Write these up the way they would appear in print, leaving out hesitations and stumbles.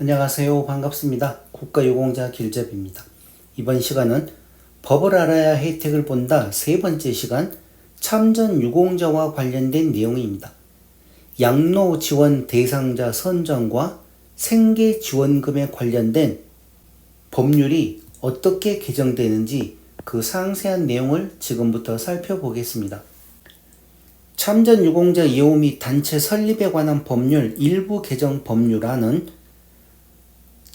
안녕하세요. 반갑습니다. 국가유공자 길잡이입니다. 이번 시간은 법을 알아야 혜택을 본다 세 번째 시간 참전 유공자와 관련된 내용입니다. 양로 지원 대상자 선정과 생계 지원금에 관련된 법률이 어떻게 개정되는지 그 상세한 내용을 지금부터 살펴보겠습니다. 참전 유공자 예우 및 단체 설립에 관한 법률 일부 개정 법률안은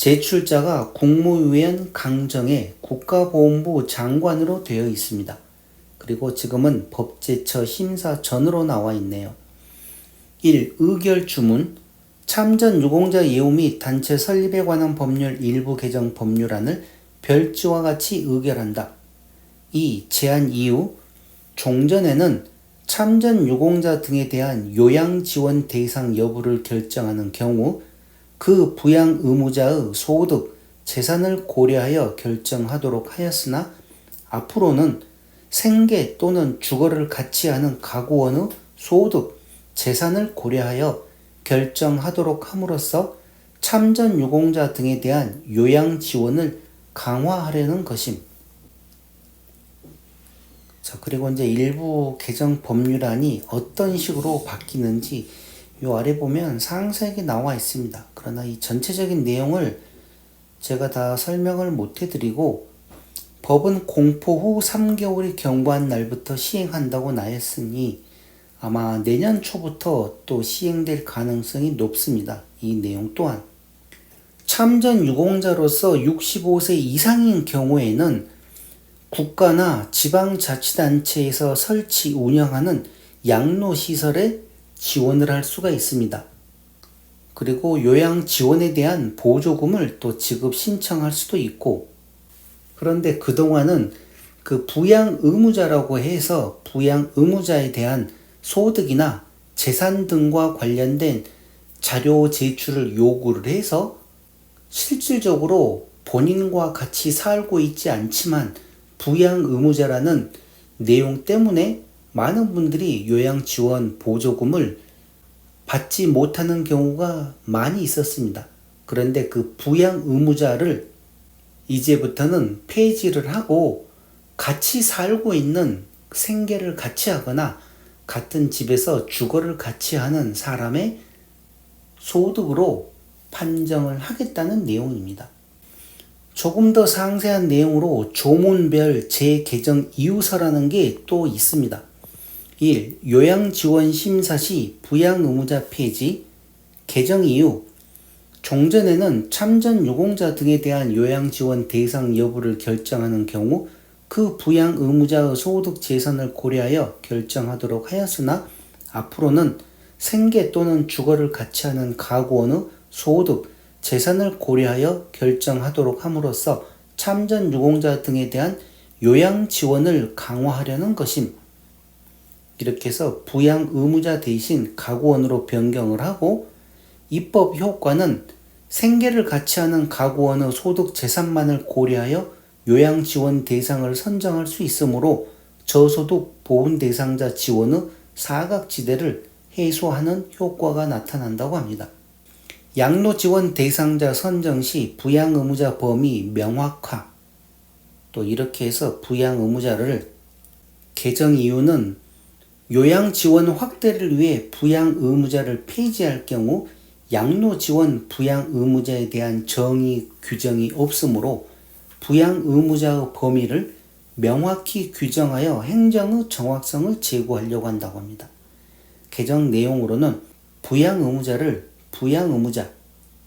제출자가 국무위원 강정의 국가보훈부 장관으로 되어 있습니다. 그리고 지금은 법제처 심사 전으로 나와 있네요. 1. 의결 주문 참전 유공자 예우 및 단체 설립에 관한 법률 일부 개정 법률안을 별지와 같이 의결한다. 2. 제한 이유 종전에는 참전 유공자 등에 대한 요양 지원 대상 여부를 결정하는 경우 그 부양 의무자의 소득, 재산을 고려하여 결정하도록 하였으나 앞으로는 생계 또는 주거를 같이 하는 가구원의 소득, 재산을 고려하여 결정하도록 함으로써 참전 유공자 등에 대한 요양 지원을 강화하려는 것임. 자, 그리고 이제 일부 개정 법률안이 어떤 식으로 바뀌는지 요 아래 보면 상세하게 나와 있습니다. 그러나 이 전체적인 내용을 제가 다 설명을 못 해드리고 법은 공포 후 3개월이 경과한 날부터 시행한다고 나였으니 아마 내년 초부터 또 시행될 가능성이 높습니다. 이 내용 또한 참전 유공자로서 65세 이상인 경우에는 국가나 지방자치단체에서 설치 운영하는 양로시설에 지원을 할 수가 있습니다. 그리고 요양 지원에 대한 보조금을 또 지급 신청할 수도 있고, 그런데 그동안은 그 부양 의무자라고 해서 부양 의무자에 대한 소득이나 재산 등과 관련된 자료 제출을 요구를 해서 실질적으로 본인과 같이 살고 있지 않지만 부양 의무자라는 내용 때문에 많은 분들이 요양 지원 보조금을 받지 못하는 경우가 많이 있었습니다. 그런데 그 부양 의무자를 이제부터는 폐지를 하고 같이 살고 있는 생계를 같이 하거나 같은 집에서 주거를 같이 하는 사람의 소득으로 판정을 하겠다는 내용입니다. 조금 더 상세한 내용으로 조문별 재개정 이유서라는 게 또 있습니다. 1. 요양지원심사 시 부양의무자 폐지 개정 이유 종전에는 참전 유공자 등에 대한 요양지원 대상 여부를 결정하는 경우 그 부양의무자의 소득 재산을 고려하여 결정하도록 하였으나 앞으로는 생계 또는 주거를 같이 하는 가구원의 소득, 재산을 고려하여 결정하도록 함으로써 참전 유공자 등에 대한 요양 지원을 강화하려는 것임. 이렇게 해서 부양 의무자 대신 가구원으로 변경을 하고 입법 효과는 생계를 같이 하는 가구원의 소득 재산만을 고려하여 요양 지원 대상을 선정할 수 있으므로 저소득 보훈 대상자 지원의 사각지대를 해소하는 효과가 나타난다고 합니다. 양로 지원 대상자 선정 시 부양 의무자 범위 명확화 또 이렇게 해서 부양 의무자를 개정 이유는 요양 지원 확대를 위해 부양 의무자를 폐지할 경우 양로 지원 부양 의무자에 대한 정의 규정이 없으므로 부양 의무자의 범위를 명확히 규정하여 행정의 정확성을 제고하려고 한다고 합니다. 개정 내용으로는 부양 의무자를 부양 의무자,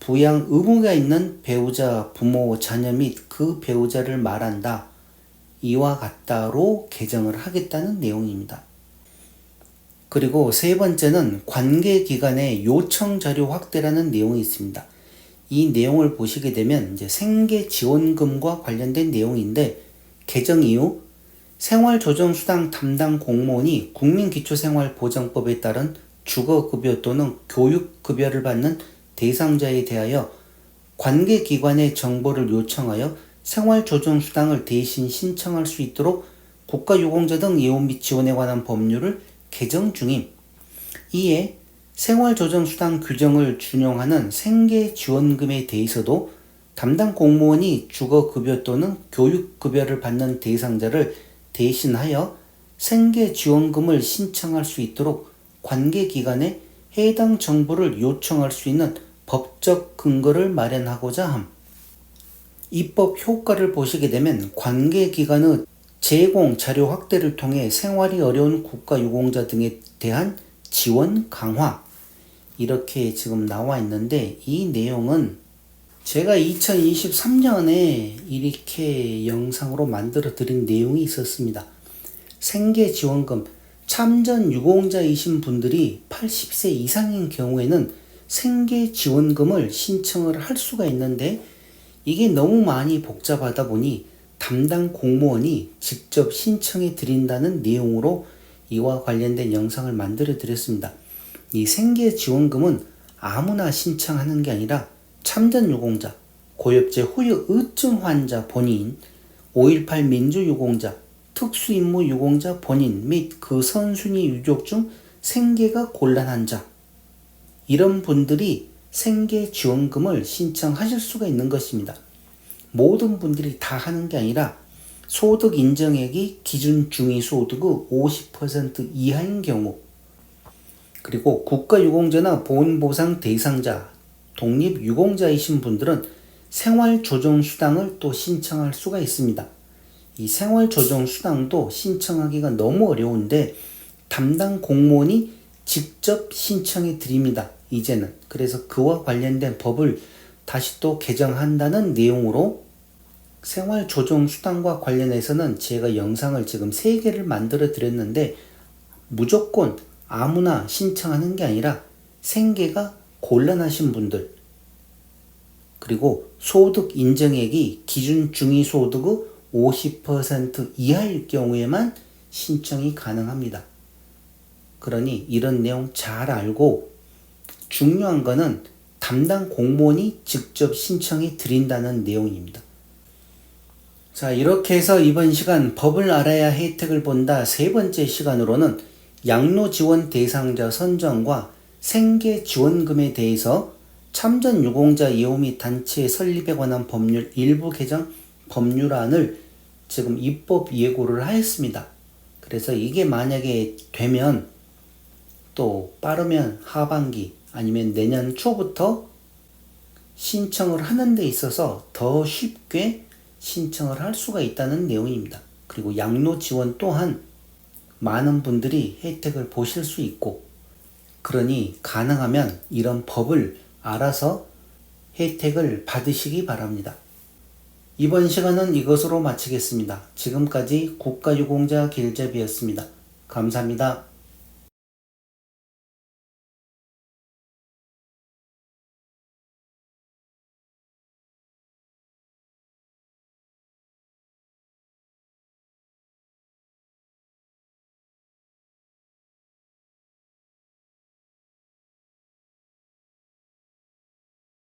부양 의무가 있는 배우자, 부모, 자녀 및 그 배우자를 말한다. 이와 같다로 개정을 하겠다는 내용입니다. 그리고 세 번째는 관계기관의 요청 자료 확대라는 내용이 있습니다. 이 내용을 보시게 되면 이제 생계지원금과 관련된 내용인데 개정 이후 생활조정수당 담당 공무원이 국민기초생활보장법에 따른 주거급여 또는 교육급여를 받는 대상자에 대하여 관계기관의 정보를 요청하여 생활조정수당을 대신 신청할 수 있도록 국가유공자 등 예우 및 지원에 관한 법률을 개정 중임. 이에 생활조정수당 규정을 준용하는 생계지원금에 대해서도 담당 공무원이 주거급여 또는 교육급여를 받는 대상자를 대신하여 생계지원금을 신청할 수 있도록 관계기관에 해당 정보를 요청할 수 있는 법적 근거를 마련하고자 함. 입법 효과를 보시게 되면 관계기관의 제공 자료 확대를 통해 생활이 어려운 국가유공자 등에 대한 지원 강화, 이렇게 지금 나와 있는데, 이 내용은 제가 2023년에 이렇게 영상으로 만들어 드린 내용이 있었습니다. 생계지원금, 참전 유공자이신 분들이 80세 이상인 경우에는 생계지원금을 신청을 할 수가 있는데, 이게 너무 많이 복잡하다 보니 담당 공무원이 직접 신청해 드린다는 내용으로 이와 관련된 영상을 만들어 드렸습니다. 이 생계지원금은 아무나 신청하는 게 아니라 참전유공자, 고엽제 후유 의증 환자 본인, 5.18 민주유공자, 특수임무유공자 본인 및 그 선순위 유족 중 생계가 곤란한 자, 이런 분들이 생계지원금을 신청하실 수가 있는 것입니다. 모든 분들이 다 하는 게 아니라 소득 인정액이 기준 중위소득의 50% 이하인 경우, 그리고 국가유공자나 보훈보상 대상자, 독립유공자이신 분들은 생활조정수당을 또 신청할 수가 있습니다. 이 생활조정수당도 신청하기가 너무 어려운데 담당 공무원이 직접 신청해 드립니다. 이제는. 그래서 그와 관련된 법을 다시 또 개정한다는 내용으로 생활조정수당과 관련해서는 제가 영상을 지금 3개를 만들어 드렸는데, 무조건 아무나 신청하는 게 아니라 생계가 곤란하신 분들, 그리고 소득 인정액이 기준 중위소득의 50% 이하일 경우에만 신청이 가능합니다. 그러니 이런 내용 잘 알고, 중요한 거는 담당 공무원이 직접 신청해 드린다는 내용입니다. 자, 이렇게 해서 이번 시간 법을 알아야 혜택을 본다 3번째 시간으로는 양로지원 대상자 선정과 생계지원금에 대해서 참전유공자 예우 및 단체 설립에 관한 법률 일부 개정 법률안을 지금 입법 예고를 하였습니다. 그래서 이게 만약에 되면 또 빠르면 하반기 아니면 내년 초부터 신청을 하는 데 있어서 더 쉽게 신청을 할 수가 있다는 내용입니다. 그리고 양로지원 또한 많은 분들이 혜택을 보실 수 있고, 그러니 가능하면 이런 법을 알아서 혜택을 받으시기 바랍니다. 이번 시간은 이것으로 마치겠습니다. 지금까지 국가유공자 길잡이였습니다. 감사합니다.